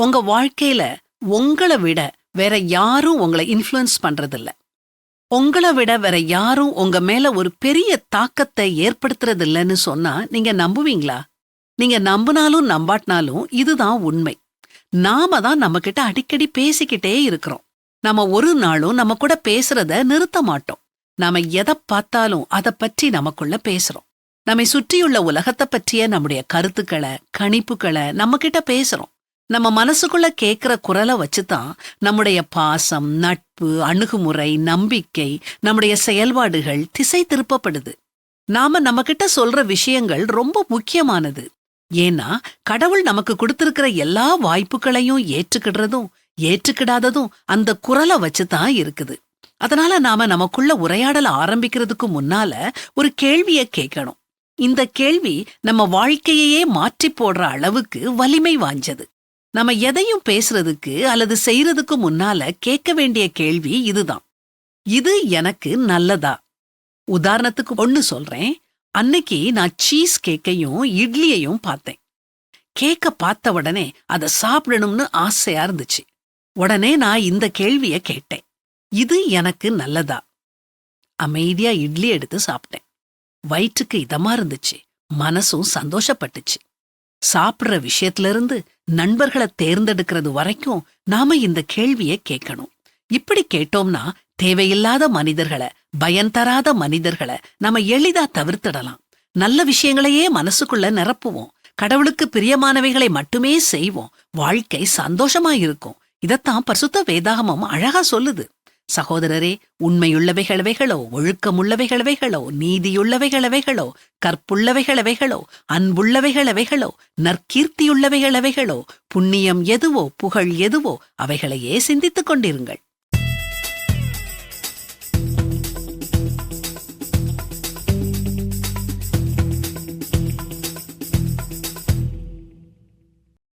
உங்க வாழ்க்கையில உங்களை விட வேற யாரும் உங்களை இன்ஃப்ளூயன்ஸ் பண்றதில்ல. உங்கள விட வேற யாரும் உங்க மேல ஒரு பெரிய தாக்கத்தை ஏற்படுத்துறதில்லன்னு சொன்னா நீங்க நம்புவீங்களா? நீங்க நம்புனாலும் நம்பாட்டினாலும் இதுதான் உண்மை. நாம தான் நம்மகிட்ட அடிக்கடி பேசிக்கிட்டே இருக்கிறோம். நாம ஒரு நாளும் நம்ம கூட பேசுறத நிறுத்த மாட்டோம். நாம எதை பார்த்தாலும் அதை பற்றி நமக்குள்ள பேசுறோம். நம்மை சுற்றியுள்ள உலகத்தை பற்றிய நம்முடைய கருத்துக்களை, கணிப்புகளை நம்ம கிட்ட பேசுறோம். நம்ம மனசுக்குள்ள கேட்கிற குரலை வச்சுதான் நம்முடைய பாசம், நட்பு, அணுகுமுறை, நம்பிக்கை, நம்முடைய செயல்பாடுகள் திசை திருப்பப்படுது. நாம நம்ம கிட்ட சொல்ற விஷயங்கள் ரொம்ப முக்கியமானது. ஏன்னா கடவுள் நமக்கு கொடுத்திருக்கிற எல்லா வாய்ப்புகளையும் ஏற்றுக்கிடுறதும் ஏற்றுக்கிடாததும் அந்த குரலை வச்சுதான் இருக்குது. அதனால நாம நமக்குள்ள உரையாடல ஆரம்பிக்கிறதுக்கு முன்னால ஒரு கேள்விய கேட்கணும். இந்த கேள்வி நம்ம வாழ்க்கையையே மாற்றி போடுற அளவுக்கு வலிமை வாஞ்சது. நம்ம எதையும் பேசுறதுக்கு அல்லது செய்யறதுக்கு முன்னால கேட்க வேண்டிய கேள்வி இதுதான். இது எனக்கு நல்லதா? உதாரணத்துக்கு ஒண்ணு சொல்றேன். அன்னைக்கு நான் சீஸ் கேக்கையும் இட்லியையும் பார்த்தேன். கேக்க பார்த்த உடனே அதை சாப்பிடணும்னு ஆசையா இருந்துச்சு. உடனே நான் இந்த கேள்விய கேட்டேன். இது எனக்கு நல்லதா? அமைதியா இட்லி எடுத்து சாப்பிட்டேன். வயிற்றுக்கு இதமா இருந்துச்சு, மனசும் சந்தோஷப்பட்டுச்சு. சாப்பிடுற விஷயத்துல இருந்து நண்பர்களை தேர்ந்தெடுக்கிறது வரைக்கும் நாம இந்த கேள்வியை கேட்கணும். இப்படி கேட்டோம்னா தேவையில்லாத மனிதர்களை, பயன் தராத மனிதர்களை நாம எளிதா தவிர்த்திடலாம். நல்ல விஷயங்களையே மனசுக்குள்ள நிரப்புவோம். கடவுளுக்கு பிரியமானவைகளை மட்டுமே செய்வோம். வாழ்க்கை சந்தோஷமா இருக்கும். இதத்தான் பரிசுத்த வேதாகமம் அழகா சொல்லுது. சகோதரரே, உண்மையுள்ளவைகளவைகளோ, ஒழுக்கமுள்ளவைகளவைகளோ, நீதியுள்ளவைகளவைகளோ, கற்புள்ளவைகளவைகளோ, அன்புள்ளவைகளவைகளோ, நற்கீர்த்தியுள்ளவைகளவைகளோ, புண்ணியம் எதுவோ, புகழ் எதுவோ, அவைகளையே சிந்தித்துக் கொண்டிருங்கள்.